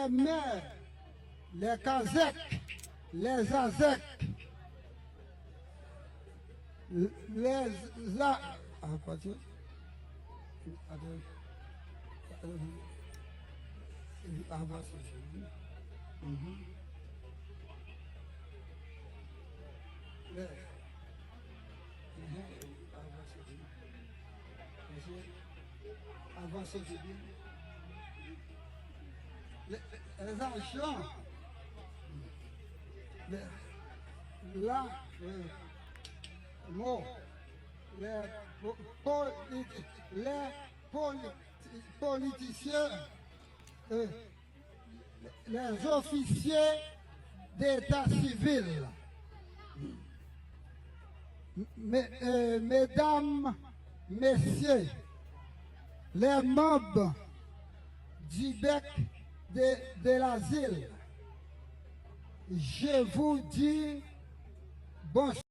les maires, les Kazeks, les Azeks, les les agents, les politiciens, les officiers d'état civil, mesdames, messieurs, les membres du bec de l'asile, je vous dis bonsoir.